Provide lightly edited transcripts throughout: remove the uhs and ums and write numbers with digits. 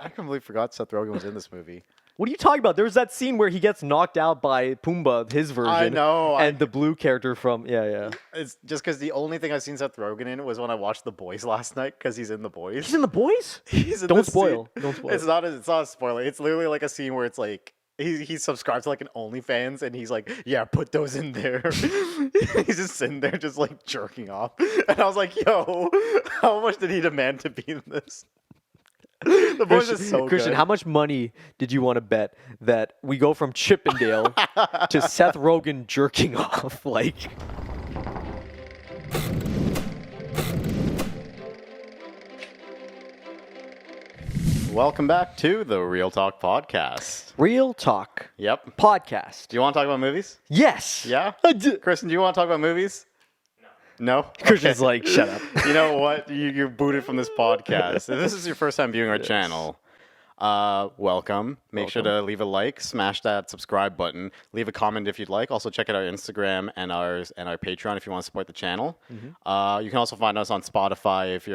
I completely forgot Seth Rogen was in this movie. What are you talking about? There was that scene where he gets knocked out by Pumbaa, his version. I know. And the blue character from yeah. It's just because the only thing I've seen Seth Rogen in was when I watched The Boys last night because he's in The Boys. He's in The Boys? He's in Don't this spoil. scene. Don't spoil. It's not a spoiler. It's literally like a scene where it's like he subscribes to like an OnlyFans and he's like, yeah, put those in there. He's just sitting there just like jerking off. And I was like, yo, how much did he demand to be in this? The Boys is so Christian, good. how much money did you want to bet that we go from Chippendale to Seth Rogen jerking off? Like, Welcome back to the Real Talk Podcast. real talk Yep. podcast. Do you want to talk about movies? Yes. Yeah? I do. Kristen, do you want to talk about movies? No. Christian's Okay. like, shut up. You know what? You're booted from this podcast. If this is your first time viewing our channel, welcome. Make sure to leave a like, smash that subscribe button, leave a comment if you'd like. Also check out our Instagram and our Patreon if you want to support the channel. You can also find us on Spotify if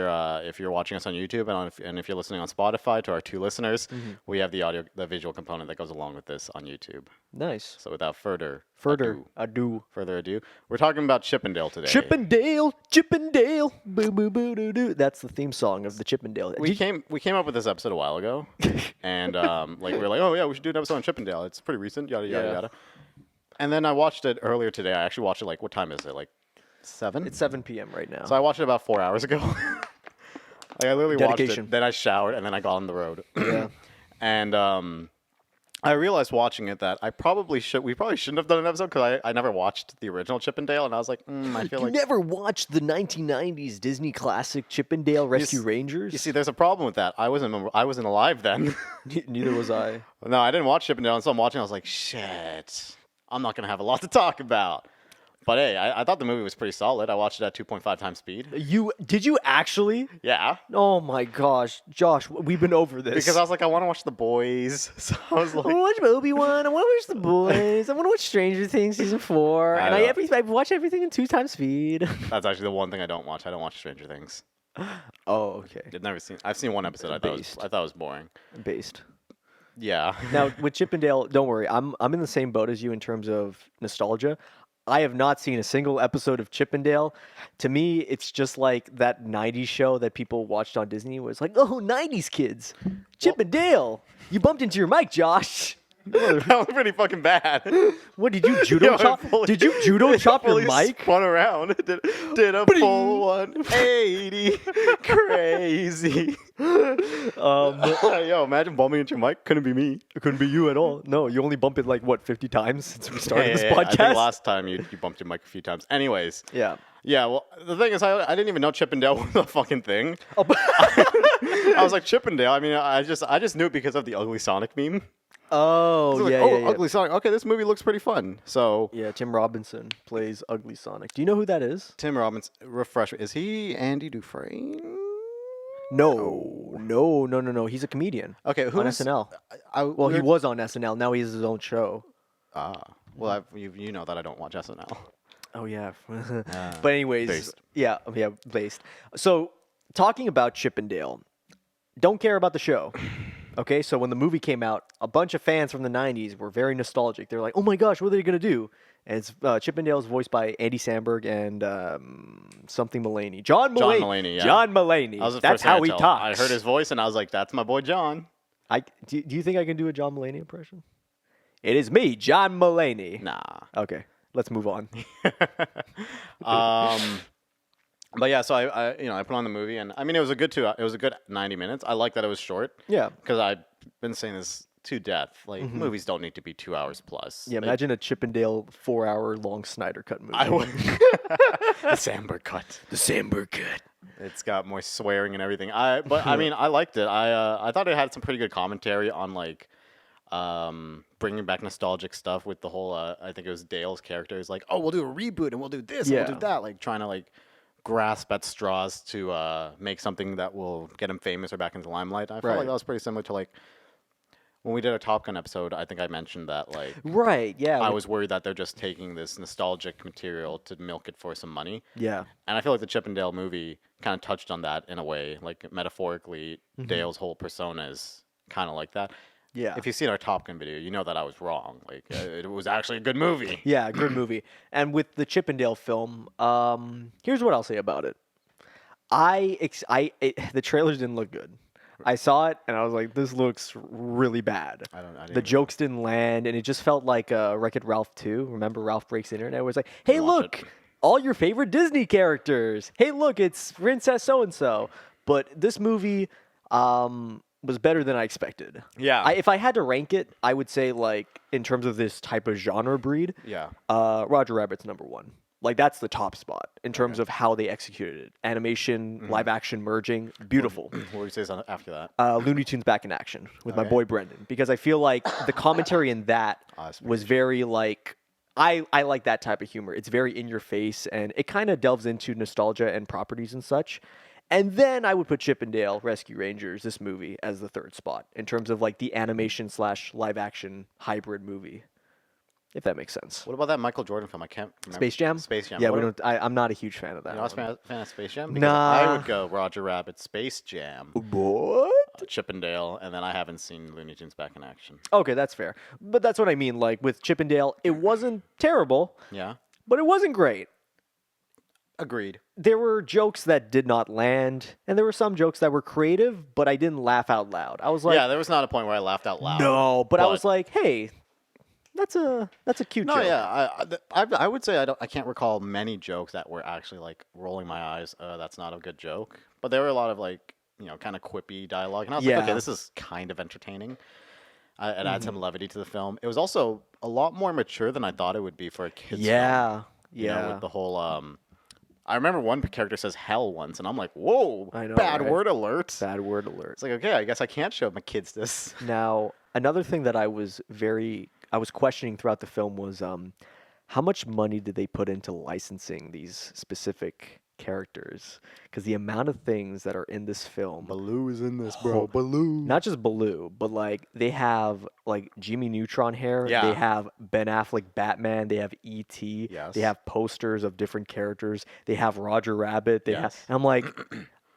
you're watching us on YouTube, and if you're listening on Spotify. To our two listeners, we have the visual component that goes along with this on YouTube. Nice. So without further Ado. ado, we're talking about Chippendale today. Chippendale, boo boo boo doo doo. That's the theme song of the Chippendale. We came up with this episode a while ago, and like we were like, oh yeah, we should do an episode on Chippendale. It's pretty recent, yada yada Yeah. yada. And then I watched it earlier today. I actually watched it like, what time is it? Like 7? It's 7 p.m. right now. So I watched it about 4 hours ago. Like I literally watched Dedication. it. Then I showered, and then I got on the road. Yeah. And I realized watching it that we probably shouldn't have done an episode because I never watched the original Chippendale, and I was like, I feel You like never watched the 1990s Disney classic Chippendale Rescue Rangers? you see, there's a problem with that. I wasn't alive then. Neither was I. No, I didn't watch Chippendale, and so I'm watching. I was like, shit, I'm not gonna have a lot to talk about. But hey, I thought the movie was pretty solid. I watched it at 2.5 times speed. Did you actually? Yeah, Oh my gosh, Josh, we've been over this. because I was like, I want to watch The Boys. So I was I like, want to watch Obi-Wan. I want to watch The Boys. I want to watch Stranger Things season 4. I And know. I watch everything in 2 times speed. that's actually the one thing I don't watch. I don't watch Stranger Things. Oh, okay. I've seen one episode. I thought Based. it was boring. Based. Yeah. Now with Chippendale, don't worry. I'm in the same boat as you in terms of nostalgia. I have not seen a single episode of Chippendale. To me, it's just like that 90s show that people watched on Disney where it's like, oh, 90s kids. Chippendale. You bumped into your mic, Josh. that was pretty fucking bad. What did you judo Yo, I chop? fully- Did you judo chop your fully mic? Spun around. Did a full 180. Crazy. Yo, imagine bumping into your mic. Couldn't be me. It couldn't be you at all. No, you only bumped it like what 50 times since we started this I podcast. think last time you bumped your mic a few times. Anyways. Yeah. Yeah, well, the thing is, I didn't even know Chippendale was a fucking thing. Oh, but- I was like, Chippendale? I mean, I just knew it because of the Ugly Sonic meme. oh, I was like, yeah, oh, yeah. Ugly Sonic. Okay, this movie looks pretty fun. So, Yeah, Tim Robinson plays Ugly Sonic. Do you know who that is? Tim Robbins, refresh. Is he Andy Dufresne? No. He's a comedian Okay, on who's SNL. Well, He was on SNL. Now he has his own show. Well, you know that I don't watch SNL. Oh yeah. But anyways, Based. yeah, based. So talking about Chippendale, don't care about the show. Okay, so when the movie came out, a bunch of fans from the '90s were very nostalgic. They're like, "Oh my gosh, what are they gonna do?" And it's Chippendale is voiced by Andy Samberg and something Mulaney. John Mulaney, yeah. John Mulaney. That was the That's first thing how he tell. talks. I heard his voice and I was like, "That's my boy John." Do you think I can do a John Mulaney impression? It is me, John Mulaney. Nah. Okay, let's move on. But yeah, so I put on the movie and I mean it was a good 90 minutes. I like that it was short. Yeah. Because I've been saying this to death. Like movies don't need to be 2 hours plus. Yeah, imagine a Chippendale 4-hour-long Snyder Cut movie. I would. The Samberg cut. The Samberg Cut. It's got more swearing and everything. But I mean, I liked it. I thought it had some pretty good commentary on like bringing back nostalgic stuff with the whole. I think it was Dale's character. He's like, oh, we'll do a reboot and we'll do this and we'll Yeah. do that. Like trying to like grasp at straws to make something that will get him famous or back into the limelight. I felt Right. like that was pretty similar to like when we did a Top Gun episode. I think I mentioned that like. Right, yeah. I was worried that they're just taking this nostalgic material to milk it for some money. Yeah. And I feel like the Chippendale movie kind of touched on that in a way. Like metaphorically, Dale's whole persona is kind of like that. Yeah. If you've seen our Top Gun video, you know that I was wrong. Like it was actually a good movie. Yeah, good movie. And with the Chippendale film, here's what I'll say about it. The trailers didn't look good. I saw it and I was like, this looks really bad. I didn't The jokes didn't land, and it just felt like Wreck-It Ralph 2. Remember Ralph Breaks the Internet? Where it's like, hey, Watch look, it. all your favorite Disney characters. Hey, look, it's Princess so-and-so. But this movie was better than I expected. Yeah. If I had to rank it, I would say, like, in terms of this type of genre breed, Yeah. Roger Rabbit's number one. Like, that's the top spot in terms of how they executed it. Animation, live action merging, beautiful. What would you say after that? Looney Tunes Back in Action with my Okay. boy Brendan, because I feel like the commentary in that Awesome. was very like I like that type of humor. It's very in your face, and it kind of delves into nostalgia and properties and such. And then I would put Chippendale Rescue Rangers, this movie, as the third spot in terms of like the animation / live action hybrid movie, if that makes sense. What about that Michael Jordan film? I can't remember. Space Jam. Space Jam. Yeah, What we a- don't. I'm not a huge fan of that. You're not one. a fan of Space Jam? Because Nah. I would go Roger Rabbit, Space Jam, What? Chippendale, and then I haven't seen Looney Tunes Back in Action. Okay, that's fair. But that's what I mean. Like with Chippendale, it wasn't terrible, Yeah. but it wasn't great. Agreed. There were jokes that did not land, and there were some jokes that were creative, but I didn't laugh out loud. I was like, Yeah, there was not a point where I laughed out loud. no, but I was like, hey, that's a cute No, joke. yeah, I would say I can't recall many jokes that were actually like rolling my eyes. That's not a good joke. But there were a lot of like kind of quippy dialogue, and I was like, okay, Yeah. this is kind of entertaining. It adds some levity to the film. It was also a lot more mature than I thought it would be for a kids. film, Yeah, you know, yeah. with the whole. I remember one character says hell once, and I'm like, whoa, I know, bad right? word alert. Bad word alert. It's like, okay, I guess I can't show my kids this. Now, another thing that I was questioning throughout the film was how much money did they put into licensing these specific characters? Because the amount of things that are in this film, Baloo is in this, bro. Baloo. not just Baloo, but like they have like Jimmy Neutron hair. Yeah. They have Ben Affleck Batman. They have E.T. Yes. They have posters of different characters. They have Roger Rabbit. They have, Yes. and I'm like,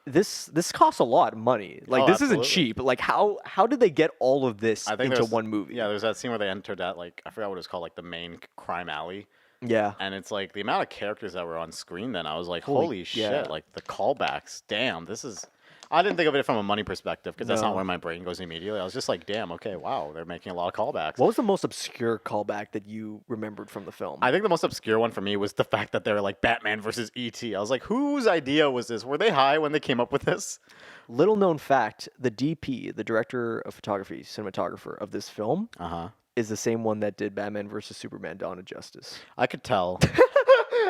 this costs a lot of money. Like Oh, this isn't absolutely. cheap. Like how did they get all of this I think into there's- one movie? Yeah, there's that scene where they entered that like I forgot what it's called, like the main crime alley, Yeah. and it's like the amount of characters that were on screen. Then I was like, Holy- holy shit! yeah. Like the callbacks. Damn, this is. I didn't think of it from a money perspective because that's not No. where my brain goes immediately. I was just like, damn, okay, wow, they're making a lot of callbacks. What was the most obscure callback that you remembered from the film? I think the most obscure one for me was the fact that they were like Batman versus ET. I was like, whose idea was this? Were they high when they came up with this? Little known fact: the DP, the director of photography, cinematographer of this film, Uh huh. is the same one that did Batman versus Superman: Dawn of Justice. I could tell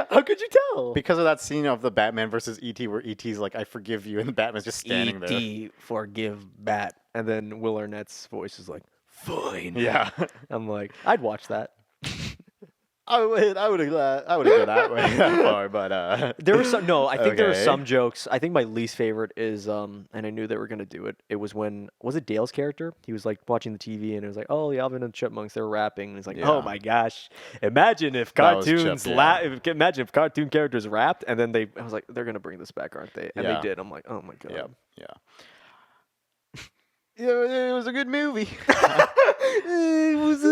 How could you tell? because of that scene of the Batman versus ET where ET's like, "I forgive you," and Batman's just standing there. E.T. forgive Bat, and then Will Arnett's voice is like, "Fine." Yeah. I'm like, I'd watch that. I would have go that way that far, but There was some no. I think there were Okay. some jokes. I think my least favorite is and I knew they were gonna do it. It was when was it Dale's character? He was like watching the TV and it was like, oh, the Alvin and the Chipmunks, they're rapping. And he's like, Yeah. oh my gosh, imagine if That was Chip, cartoons yeah. imagine if cartoon characters rapped. And then I was like, they're gonna bring this back, aren't they? And Yeah. they did. I'm like, oh my god. yeah, yeah. Yeah, it was a good movie. It was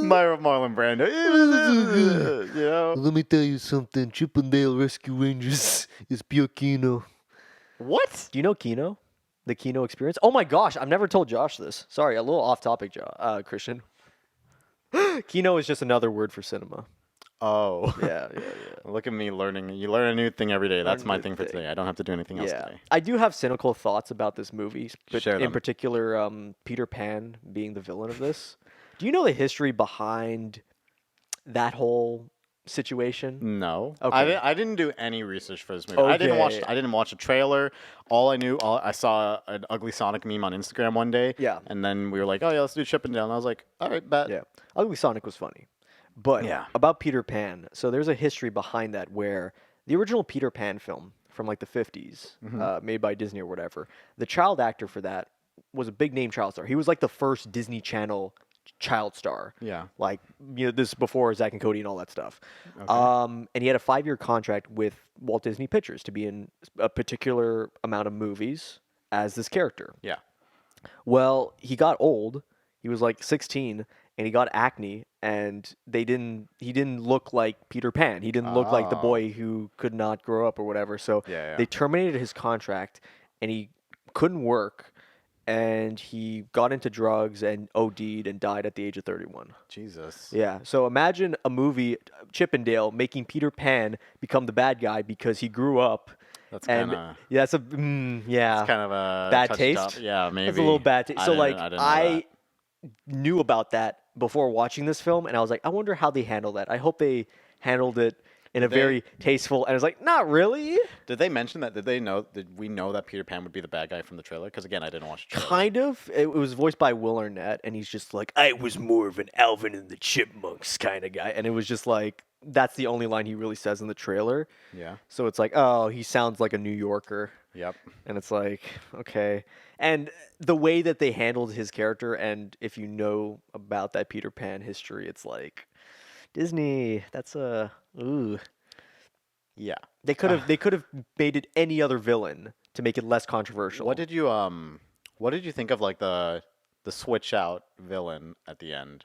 Marlon Brando. You know? Let me tell you something. Chippendale Rescue Rangers is pure Kino. What? Do you know Kino? The Kino experience? Oh my gosh, I've never told Josh this. Sorry, a little off topic, Christian. Kino is just another word for cinema. Oh. Yeah. Look at me learning. You learn a new thing every day. That's Learn a my new thing for thing. today. I don't have to do anything else Yeah. today. I do have cynical thoughts about this movie, but Share in them. particular, Peter Pan being the villain of this. Do you know the history behind that whole situation? No. Okay. I didn't do any research for this movie. I didn't watch. Okay. I didn't watch a trailer. I saw an ugly Sonic meme on Instagram one day. Yeah. And then we were like, oh yeah, let's do Chippendale. And I was like, all right, bet. Yeah. Ugly Sonic was funny. But Yeah. about Peter Pan, so there's a history behind that where the original Peter Pan film from like the 50s, made by Disney or whatever, the child actor for that was a big name child star. He was like the first Disney Channel child star. Yeah. Like, this is before Zack and Cody and all that stuff. And he had a 5-year contract with Walt Disney Pictures to be in a particular amount of movies as this character. Yeah. Well, he got old. He was like 16 and he got acne and he didn't look like Peter Pan. He didn't look like the Oh. boy who could not grow up or whatever. So Yeah, yeah. they terminated his contract and he couldn't work and he got into drugs and OD'd and died at the age of 31. Jesus. Yeah. So imagine a movie, Chippendale, making Peter Pan become the bad guy because he grew up. That's And kind of yeah, that's a yeah. kind of a Bad touched taste? up- Yeah, maybe. That's a little bad taste. So like I didn't know I that. knew about that before watching this film, and I was like, I wonder how they handle that. I hope they handled it in a They- very tasteful. And I was like, not really. Did they mention that? Did they know? Did we know that Peter Pan would be the bad guy from the trailer? Because again, I didn't watch the trailer. Kind of. It was voiced by Will Arnett, and he's just like, I was more of an Alvin and the Chipmunks kind of guy, and it was just like that's the only line he really says in the trailer. Yeah. So it's like, oh, he sounds like a New Yorker. Yep. And it's like, okay. And the way that they handled his character, and if you know about that Peter Pan history, it's like Disney. That's a ooh. Yeah. They could have made it any other villain to make it less controversial. What did you think of like the switch out villain at the end?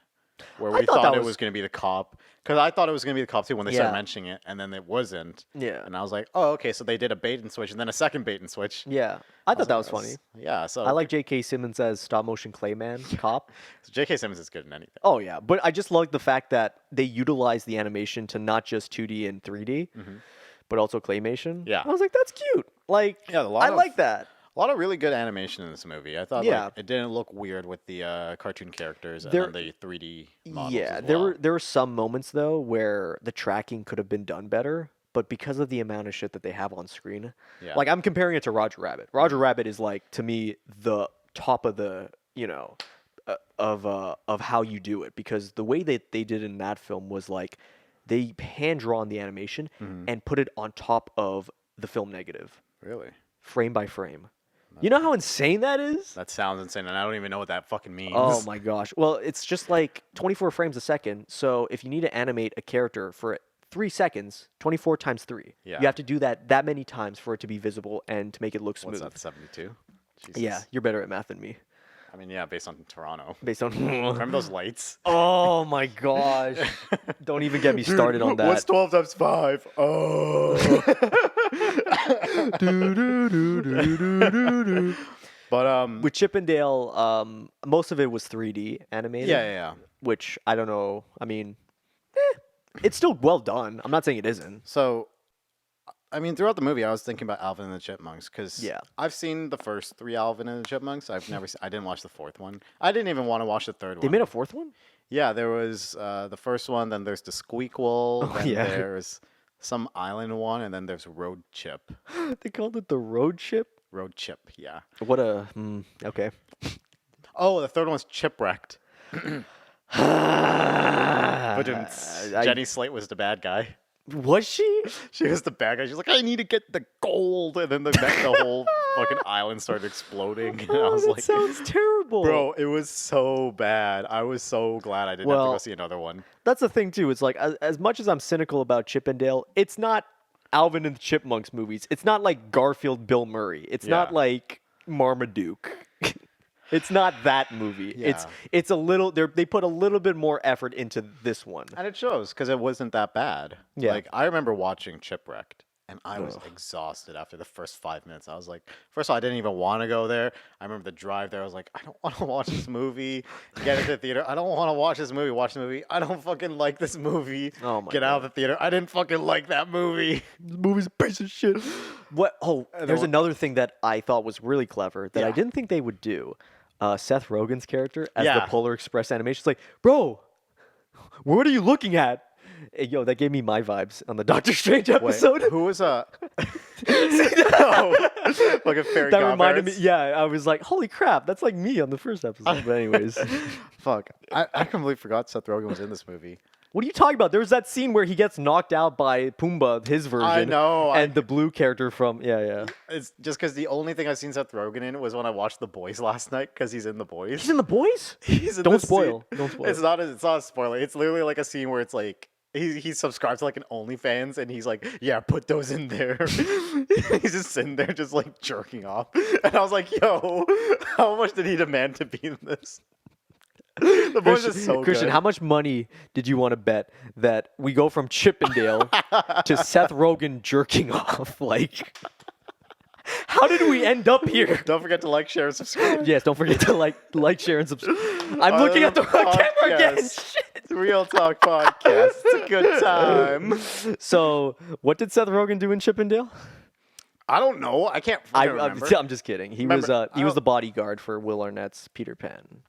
Where I we thought thought that it was- was going to be the cop. Because I thought it was going to be the cop too when they started Yeah. mentioning it, and then it wasn't. Yeah. And I was like, oh, okay, so they did a bait and switch, and then a second bait and switch. Yeah, I thought that was funny. Yeah, so I like J.K. Simmons as stop motion Clayman cop. so J.K. Simmons is good in anything. Oh yeah, but I just like the fact that they utilize the animation to not just 2D and 3D, but also claymation. Yeah. I was like, that's cute. Like, Yeah, a lot I of- like that. A lot of really good animation in this movie. I thought Yeah. like, it didn't look weird with the cartoon characters There- and then the 3D models. Yeah, as there well. were some moments though where the tracking could have been done better, but because of the amount of shit that they have on screen, Yeah. like I'm comparing it to Roger Rabbit. Roger Rabbit is like to me the top of the of how you do it because the way that they did in that film was like they hand drawn the animation and put it on top of the film negative, Really? frame by frame. You know how insane that is? That sounds insane, and I don't even know what that fucking means. Oh my gosh. Well, it's just like 24 frames a second. So if you need to animate a character for 3 seconds, 24 times 3. Yeah. You have to do that many times for it to be visible and to make it look smooth. What's that, 72? Jesus. Yeah, you're better at math than me. I mean, yeah, based on Toronto. Based on Remember those lights? Oh my gosh. Don't even get me started on that. What's 12 times 5? Oh. But With Chippendale, most of it was 3D animated. yeah. Which I don't know. I mean, it's still well done. I'm not saying it isn't. So, I mean, throughout the movie, I was thinking about Alvin and the Chipmunks because Yeah. I've seen the first 3 Alvin and the Chipmunks. I didn't watch the 4th one. I didn't even want to watch the 3rd They one. made a 4th one? Yeah, there was the first one, then there's the Squeakquel, then yeah. there's some island one, and then there's Road Chip. They called it the Road Chip? Road Chip, yeah. What a okay. Oh, the 3rd one's Chipwrecked. But Jenny Slate was the bad guy. Was she? She was the bad guy. She's like, I need to get the gold, and then the whole fucking island started exploding. And I was that like, sounds terrible. bro, it was so bad. I was so glad I didn't have to Well- go see another one. That's the thing too. It's like as much as I'm cynical about Chippendale, it's not Alvin and the Chipmunks movies. It's not like Garfield, Bill Murray. It's not Yeah. like Marmaduke. It's not that movie. Yeah. It's a little they put a little bit more effort into this one. And it shows because it wasn't that bad. Yeah. Like, I remember watching Chipwrecked, and I was exhausted after the first 5 minutes. I was like, first of all, I didn't even want to go there. I remember the drive there. I was like, I don't want to watch this movie. Get into the theater. I don't want to watch this movie. Watch the movie. I don't fucking like this movie. Oh my Get out of the theater. I didn't fucking like that movie. This movie's a piece of shit. What? Oh, there's another thing that I thought was really clever that I Yeah. didn't think they would do. Seth Rogen's character as the Yeah. Polar Express animation. It's like, bro, what are you looking at? Hey, yo, that gave me my vibes on the Doctor Strange Wait, episode. who was no, like a fairy That reminded me. godparents? Yeah, I was like, holy crap, that's like me on the first episode. But anyways, Fuck, I completely forgot Seth Rogen was in this movie. what are you talking about? There was that scene where he gets knocked out by Pumbaa, his version. know, And the blue character from yeah. It's just because the only thing I've seen Seth Rogen in was when I watched The Boys last night because he's in The Boys. He's in The Boys. He's in Don't this spoil. scene. Don't spoil. It's not a spoiler. It's literally like a scene where it's like he subscribes to like an OnlyFans, and he's like, yeah, put those in there. He's just sitting there, just like jerking off. And I was like, yo, how much did he demand to be in this? The boys are so Christian, good. how much money did you want to bet that we go from Chippendale to Seth Rogen jerking off? Like, how did we end up here? Don't forget to like, share, and subscribe. Yes, don't forget to like, share, and subscribe. I'm looking at the camera again. Podcast. It's Real Talk Podcast. It's a good time. So, what did Seth Rogen do in Chippendale? I don't know. I can't remember. I'm just kidding. He Remember, was the bodyguard for Will Arnett's Peter Pan.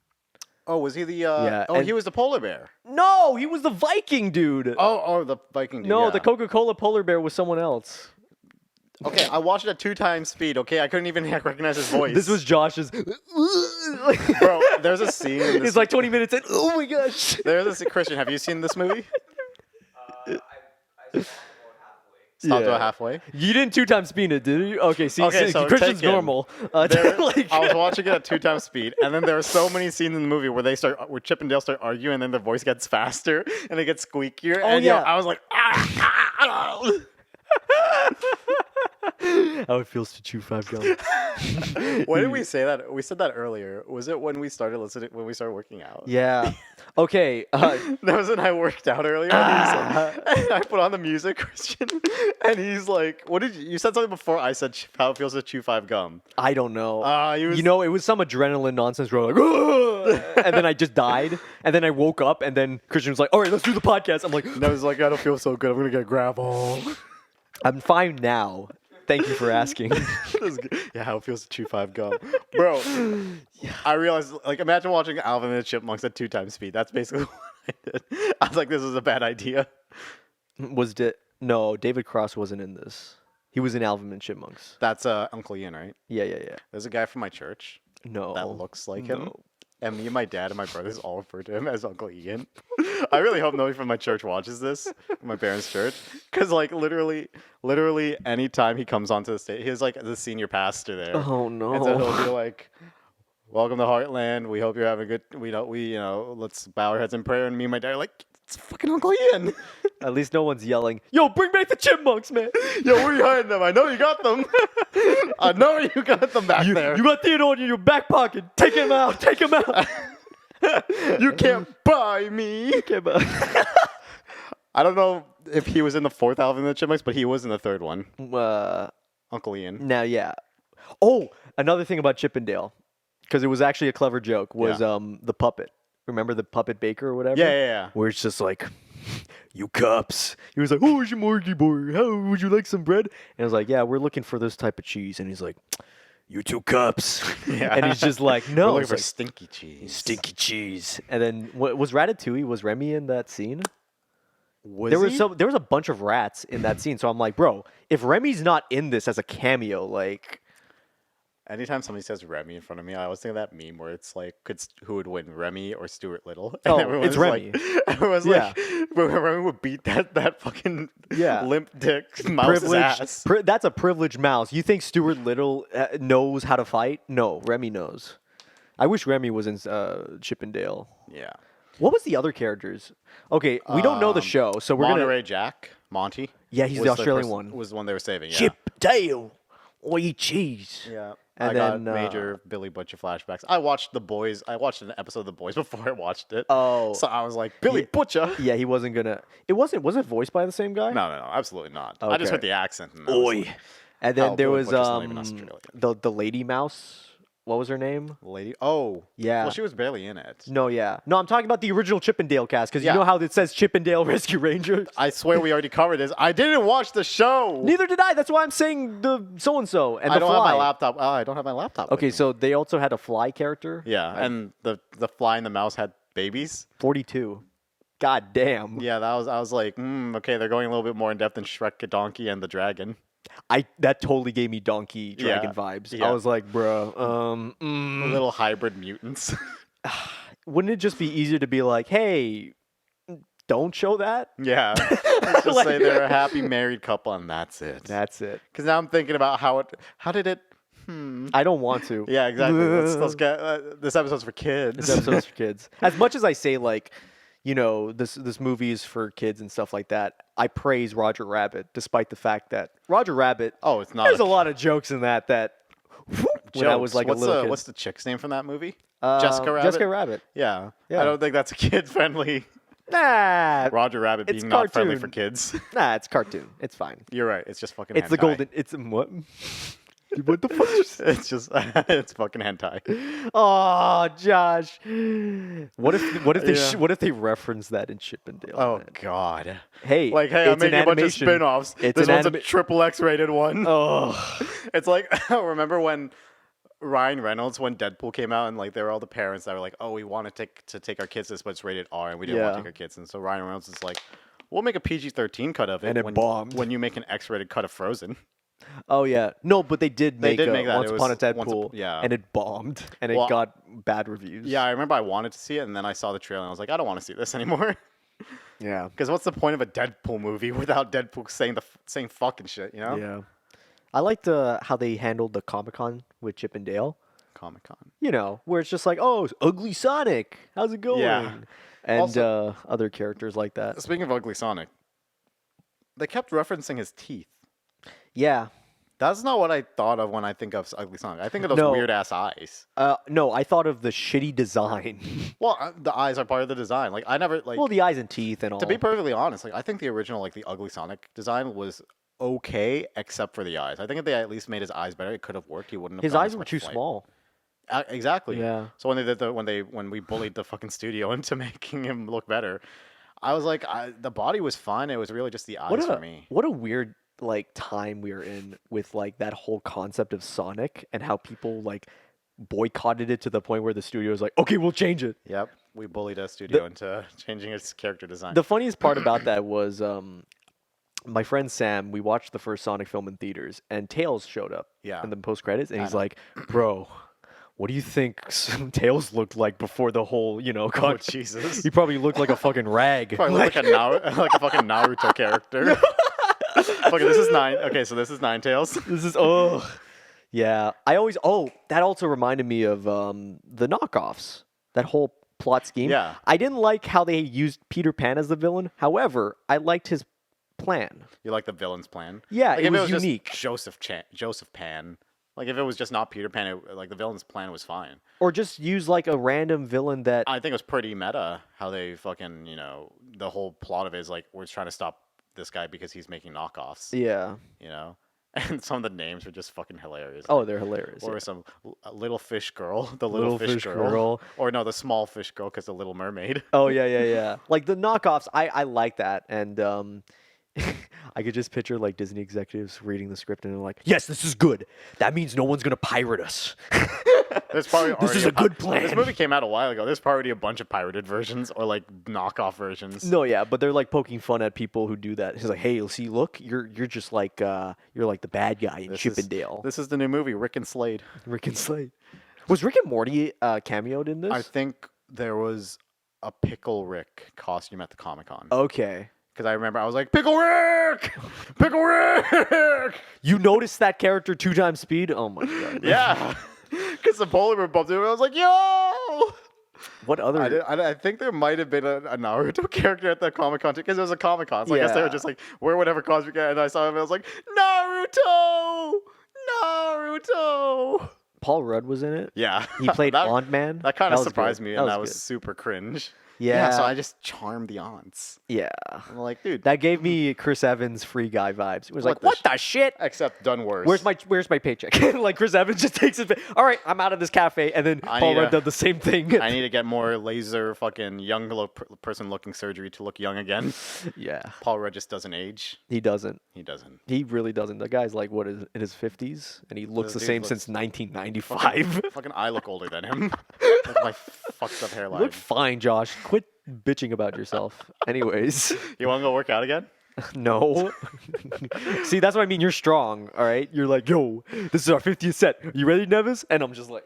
Oh, was he the? Yeah, Oh, and- he was the polar bear. No, he was the Viking dude. Oh, the Viking. Dude, No, yeah. the Coca-Cola polar bear was someone else. Okay, I watched it at 2 times speed. Okay, I couldn't even recognize his voice. This was Josh's. bro. There's a scene. In this, It's like 20 minutes in. Oh my gosh. there's a Christian. Have you seen this movie? Stopped Yeah. about halfway. You didn't 2 times speed it, did you? Okay, see, Okay, so Christian's take in. normal. There, Like- I was watching it at 2 times speed, and then there were so many scenes in the movie where Chip and Dale start arguing, and then their voice gets faster and it gets squeakier. Oh, and yo, yeah. I was like, ah. How it feels to chew 5 gum. When did we say that? We said that earlier. Was it when we started working out? Yeah. Okay. That was when I worked out earlier. And I put on the music, Christian, and he's like, "What did you said something before?" I said, "How it feels to chew 5 gum." I don't know. He was, You know, it was some adrenaline nonsense where like, "Ugh," and then I just died, and then I woke up, and then Christian was like, "All right, let's do the podcast." I'm like, and I was like, "I don't feel so good. I'm gonna get gravel." "I'm fine now. Thank you for asking." Yeah, how it feels to chew 5 gum, bro. I realized, like, imagine watching Alvin and the Chipmunks at 2 times speed. That's basically what I did. I was like, this is a bad idea. No, David Cross wasn't in this. He was in Alvin and Chipmunks. That's Uncle Ian, right? Yeah. There's a guy from my church No. that looks like him. No. And me and my dad and my brothers all refer to him as Uncle Ian. I really hope nobody from my church watches this, my parents' church, because like literally, anytime he comes onto the stage, he's like the senior pastor there. Oh no. And so he'll be like, "Welcome to Heartland. We hope you're having a good. Let's bow our heads in prayer." And me and my dad are like, "It's fucking Uncle Ian." At least no one's yelling, "Yo, bring back the Chipmunks, man!" Yo, where you hiding them? I know you got them. I know you got them back there. You got Theodore in your back pocket. Take him out. Take him out. You can't buy me. I don't know if he was in the 4th Alvin and the Chipmunks, but he was in the 3rd one. Uncle Ian. Now, yeah. Oh, another thing about Chippendale, because it was actually a clever joke, was Yeah. the puppet. Remember the puppet baker or whatever? Yeah. Where it's just like, "You cups." He was like, "Oh, it's your Morgy boy. How would you like some bread?" And I was like, "Yeah, we're looking for this type of cheese." And he's like, "You 2 cups." Yeah. And he's just like, We're "No, looking it's for like, stinky cheese. stinky cheese." And then was Ratatouille? Was Remy in that scene? Was There he? was a bunch of rats in that scene. So I'm like, bro, if Remy's not in this as a cameo, like, Anytime somebody says Remy in front of me, I always think of that meme where it's like, who would win, Remy or Stuart Little? Oh, everyone's it's Remy. Like, everyone's Yeah. like, Remy would beat that fucking Yeah. limp dick mouse's ass. That's a privileged mouse. You think Stuart Little knows how to fight? No, Remy knows. I wish Remy was in Chippendale. Yeah. What was the other characters? Okay, we don't know the show, so we're Monterey Jack, Monty. Yeah, he's the was Australian person- one. Was the one they were saving. Yeah. Chippendale, or you cheese. Yeah. And I then, got major Billy Butcher flashbacks. I watched The Boys. I watched an episode of The Boys before I watched it. Oh. So I was like, Billy Yeah. Butcher. Yeah, he wasn't gonna. Was it voiced by the same guy? No, absolutely not. I just Okay. heard the accent. And I was like, And then Oh, there Billy was Butcher's not even Australian. the lady mouse. What was her name? Lady. Oh. Yeah. Well, she was barely in it. No, yeah. No, I'm talking about the original Chippendale cast because Yeah. you know how it says Chippendale Rescue Rangers? I swear we already covered this. I didn't watch the show. Neither did I. That's why I'm saying the so-and-so and I the don't fly. have my laptop. Oh, I don't have my laptop. with Okay, me. so they also had a fly character. Yeah, and the fly and the mouse had babies. 42. God damn. Yeah, I was like, okay, they're going a little bit more in depth than Shrek, Donkey, and the Dragon. That totally gave me Donkey Dragon Yeah. vibes. Yeah. I was like, bruh, Little hybrid mutants. wouldn't it just be easier to be like, hey, don't show that? Yeah. Let's just Like- say they're a happy married couple and that's it. That's it. Because now I'm thinking about how did it. I don't want to. Yeah, exactly. Let's get this episode's for kids. This episode's for kids. As much as I say, like, this movie is for kids and stuff like that, I praise Roger Rabbit, despite the fact that Roger Rabbit. Oh, it's not. There's a lot of jokes in that when I was like what's a little the, kid. What's the chick's name from that movie? Jessica Rabbit. Jessica Rabbit. Yeah. Yeah. I don't think that's a kid-friendly. Nah, Roger Rabbit It's being not friendly cartoon. for kids. nah, it's cartoon. It's fine. You're right. It's just fucking. It's the hentai. golden. It's what? What the fuck? It's just it's fucking hentai. Oh, Josh. What if they Yeah. what if they reference that in Chippendale? Oh man? God. Hey, Like, hey, I'm it's an making a bunch of animation. spin-offs. It's This an one's a anima- triple X rated one. Oh, It's like remember when Ryan Reynolds, when Deadpool came out, and like there were all the parents that were like, "Oh, we want to take our kids to this, but it's rated R, and we didn't want to Yeah. take our kids." And so Ryan Reynolds is like, "We'll make a PG-13 cut of it, And it when, bombed. when you make an X-rated cut of Frozen." oh yeah. No, but they did They make, did make that. Once It Upon a was Once Deadpool, Up- yeah. and it bombed, and Well, it got bad reviews. Yeah, I remember I wanted to see it, and then I saw the trailer, and I was like, "I don't want to see this anymore." yeah, Because what's the point of a Deadpool movie without Deadpool saying the same fucking shit? You know? yeah. I liked how they handled the Comic-Con with Chip and Dale. Comic Con. Where it's just like, oh, ugly Sonic, how's it going? Yeah. And Also- other characters like that. Speaking of Ugly Sonic, they kept referencing his teeth. Yeah. That's not what I thought of when I think of Ugly Sonic. I think of those No. weird ass eyes. No, I thought of the shitty design. Well, the eyes are part of the design. Like I never like. well, the eyes and teeth and all. to be perfectly honest, like I think the original, like the Ugly Sonic design was okay, except for the eyes. I think if they at least made his eyes better, it could have worked. He wouldn't have. His gone eyes this were much too flight. small. Exactly. Yeah. So when they did when we bullied the fucking studio into making him look better, I was like, the body was fine. It was really just the eyes for me. What a weird like time we were in with like that whole concept of Sonic and how people like boycotted it to the point where the studio was like, okay, we'll change it. Yep, we bullied a studio into changing its character design. The funniest part about that was my friend Sam, we watched the first Sonic film in theaters, and Tails showed up Yeah. in the post credits, and I he's know. like, "Bro, what do you think Tails looked like before the whole, Oh con- Jesus! He probably looked like a fucking rag." Probably look like like a fucking Naruto character. Okay, this is nine. Okay, so this is Ninetales. This is yeah. That also reminded me of the knockoffs. That whole plot scheme. Yeah. I didn't like how they used Peter Pan as the villain. However, I liked his plan. You like the villain's plan? Yeah, Like, it if was just unique. Joseph Pan. Like if it was just not Peter Pan, like the villain's plan was fine. Or just use like a random villain that I think it was pretty meta how they fucking the whole plot of it is like we're trying to stop this guy because he's making knockoffs. yeah. And some of the names were just fucking hilarious. Oh, they're hilarious. Or yeah. some little fish girl, the Little little, fish fish, girl. girl. Or no, the small fish girl because the Little Mermaid. Oh yeah. Like the knockoffs, I like that, and I could just picture like Disney executives reading the script and they're like, "Yes, this is good. That means no one's gonna pirate us." There's probably This is already a good This plan. movie came out a while ago. There's probably a bunch of pirated versions or like knockoff versions. No, yeah, but they're like poking fun at people who do that. He's like, "Hey, see, look, you're just like you're like the bad guy in This Chippendale." This is the new movie, Rick and Slade. Rick and Slade. Was Rick and Morty cameoed in this? I think there was a Pickle Rick costume at the Comic Con. Okay. Because I remember I was like, Pickle Rick! Pickle Rick! You noticed that character 2 times speed? Oh my god. Yeah. Because the polar bear bumped into me. I was like, yo! What other? I think there might have been a Naruto character at the Comic Con because it was a Comic Con. So I guess they were Yeah. just like, wear whatever costume you get. And I saw him and I was like, Naruto! Naruto! Paul Rudd was in it. Yeah. He played that, Aunt Man. That kind of was surprised good. me and that was good. super cringe. Yeah. So I just charmed the aunts. Yeah. I'm like, dude, That gave me Chris Evans Free Guy vibes. It was What like, the what the shit? except done worse. Where's my paycheck? Like Chris Evans just takes it. All right, I'm out of this cafe, and then I Paul need Rudd a- did the same thing. I need to get more laser fucking young person looking surgery to look young again. Yeah, Paul Rudd just doesn't age. he doesn't. He doesn't. He really doesn't. The guy's like what is in his 50s, and he looks the dude same looks- since 1995. Fucking I look older than him. With my fucked up You hairline. look fine, Josh. Quit bitching about yourself. Anyways, You want to go work out again? no. See, that's what I mean. You're strong. All right. You're like, yo, this is our 50th set. You ready, Nevis? And I'm just like,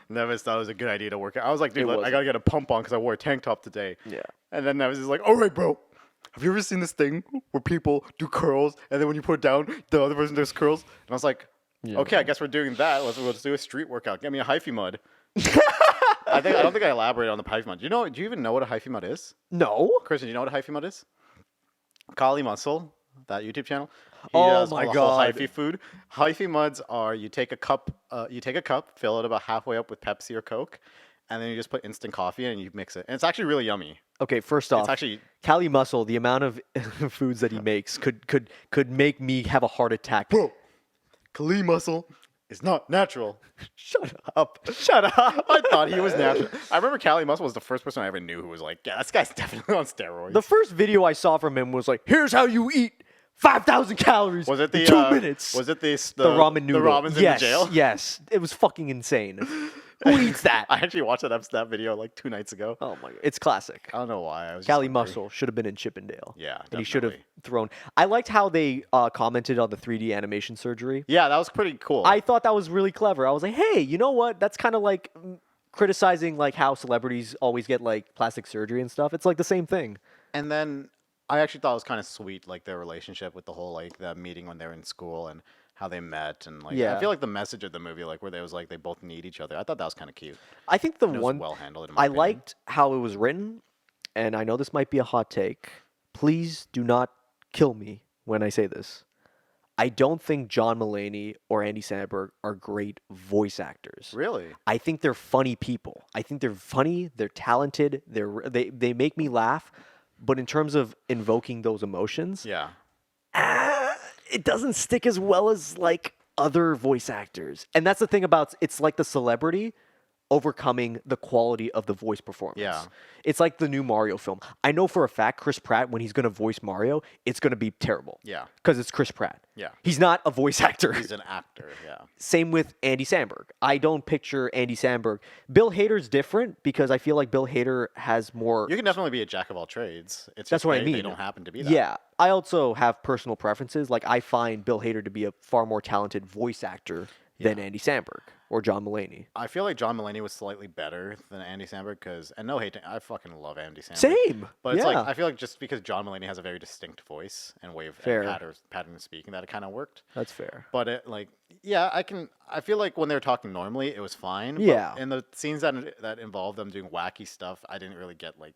Nevis thought it was a good idea to work out. I was like, dude, It look, I wasn't. gotta get a pump on because I wore a tank top today. yeah. And then Nevis is like, all right, bro. Have you ever seen this thing where people do curls and then when you put it down, the other person does curls? And I was like, Yeah. okay, I guess we're doing that. Let's do a street workout. Get me a hyphy mud. I don't think I elaborated on the hyphy mud. Do you even know what a hyphy mud is? No. Christian, do you know what a hyphy mud is? Kali Muscle, that YouTube channel. He Oh does my all the whole God. hyphy food. Hyphy muds are you take a cup, fill it about halfway up with Pepsi or Coke, and then you just put instant coffee in and you mix it. And it's actually really yummy. Okay, first off, It's actually Cali Muscle, the amount of foods that he makes could make me have a heart attack. Kali Muscle is not natural. Shut up. Shut up. I thought he was natural. I remember Cali Muscle was the first person I ever knew who was like, yeah, this guy's definitely on steroids. The first video I saw from him was like, here's how you eat 5,000 calories was it the in 2 minutes. Was it the ramen noodle? The ramen's yes, in the jail? Yes. It was fucking insane. Who eats that? I actually watched that video like 2 nights ago. Oh my god. It's classic. I don't know why. I was just Cali hungry. Muscle should have been in Chippendale. Yeah, And he should have definitely. thrown. I liked how they commented on the 3D animation surgery. Yeah, that was pretty cool. I thought that was really clever. I was like, hey, you know what? That's kind of like criticizing like how celebrities always get like plastic surgery and stuff. It's like the same thing. And then I actually thought it was kind of sweet, like their relationship with the whole like the meeting when they were in school and how they met and like Yeah. I feel like the message of the movie, like where they was like they both need each other. I thought that was kind of cute. I think the And it was one well handled. In my I opinion. liked how it was written, and I know this might be a hot take. Please do not kill me when I say this. I don't think John Mulaney or Andy Samberg are great voice actors. Really. I think they're funny people. I think they're funny, they're talented, they make me laugh, but in terms of invoking those emotions, Yeah. it doesn't stick as well as like other voice actors. And that's the thing about it's like the celebrity overcoming the quality of the voice performance. Yeah. It's like the new Mario film. I know for a fact Chris Pratt, when he's going to voice Mario, it's going to be terrible. Yeah. Because it's Chris Pratt. Yeah. He's not a voice actor. He's an actor. Yeah. Same with Andy Samberg. I don't picture Andy Samberg. Bill Hader's different because I feel like Bill Hader has more. You can definitely be a jack of all trades. It's That's just what I they mean. don't happen to be that. Yeah. I also have personal preferences. Like, I find Bill Hader to be a far more talented voice actor than Andy Samberg or John Mulaney. I feel like John Mulaney was slightly better than Andy Samberg because, and no hate, I fucking love Andy Samberg. Same. But it's yeah. like I feel like just because John Mulaney has a very distinct voice and way of Fair. and pattern of speaking, that it kind of worked. That's fair. But it like yeah, I feel like when they were talking normally, it was fine. Yeah. But in the scenes that involved them doing wacky stuff, I didn't really get like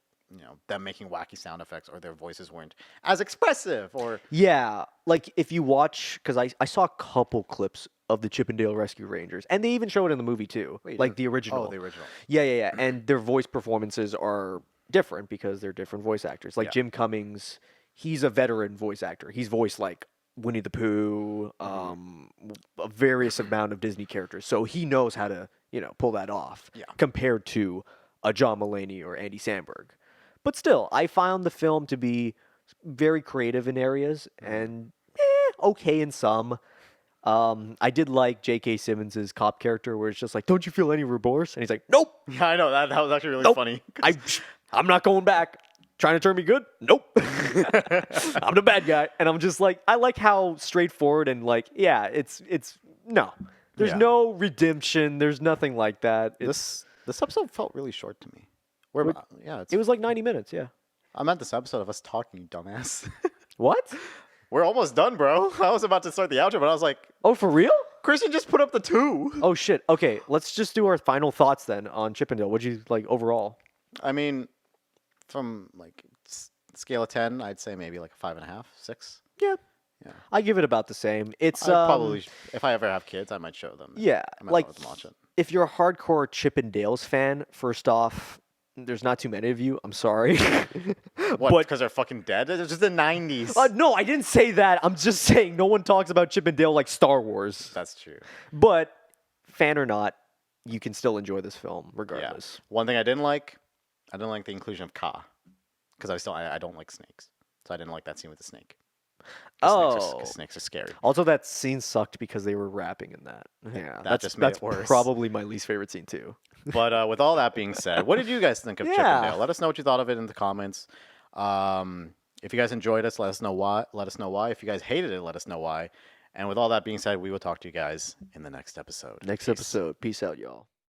them making wacky sound effects or their voices weren't as expressive or Yeah, like if you watch, because I saw a couple clips of the Chippendale Rescue Rangers, and they even show it in the movie too, Wait, like the original. Oh, the original. Yeah, and their voice performances are different because they're different voice actors. Like Yeah. Jim Cummings, he's a veteran voice actor. He's voiced like Winnie the Pooh, a various amount of Disney characters, so he knows how to pull that off. Yeah. Compared to a John Mulaney or Andy Samberg, but still, I found the film to be very creative in areas and okay in some. I did like J.K. Simmons' cop character, where it's just like, "Don't you feel any remorse?" And he's like, "Nope, Yeah, I know that was actually really nope. funny. I'm not going back. Trying to turn me good? Nope. I'm the bad guy." And I'm just like, I like how straightforward and like, yeah, it's no, there's Yeah. no redemption. There's nothing like that. This episode felt really short to me. It was like 90 minutes. Yeah. I meant this episode of us talking, you dumbass. What? We're almost done, bro. I was about to start the outro, but I was like, Oh, for real? Christian just put up the 2. Oh shit. Okay, let's just do our final thoughts then on Chippendale. What'd you like overall? I mean, from like scale of 10, I'd say maybe like a 5.5, 6. Yeah. Yeah. I give it about the same. It's I probably, if I ever have kids, I might show them. yeah, I might like let them watch it. if you're a hardcore Chippendales fan, first off, there's not too many of you. I'm sorry. What? But Because they're fucking dead? It's just the 90s. no, I didn't say that. I'm just saying no one talks about Chippendale like Star Wars. That's true. But fan or not, you can still enjoy this film Yeah. regardless. One thing I didn't like the inclusion of Ka. Because I don't like snakes. So I didn't like that scene with the snake. Snakes are scary. Also, that scene sucked because they were rapping in that. Yeah, That just made that's it worse. probably my least favorite scene too. But with all that being said, what did you guys think of Yeah. Chippendale? Let us know what you thought of it in the comments. If you guys enjoyed us, let us know why. If you guys hated it, let us know why. And with all that being said, we will talk to you guys in the next episode. Next Peace. episode. Peace out, y'all.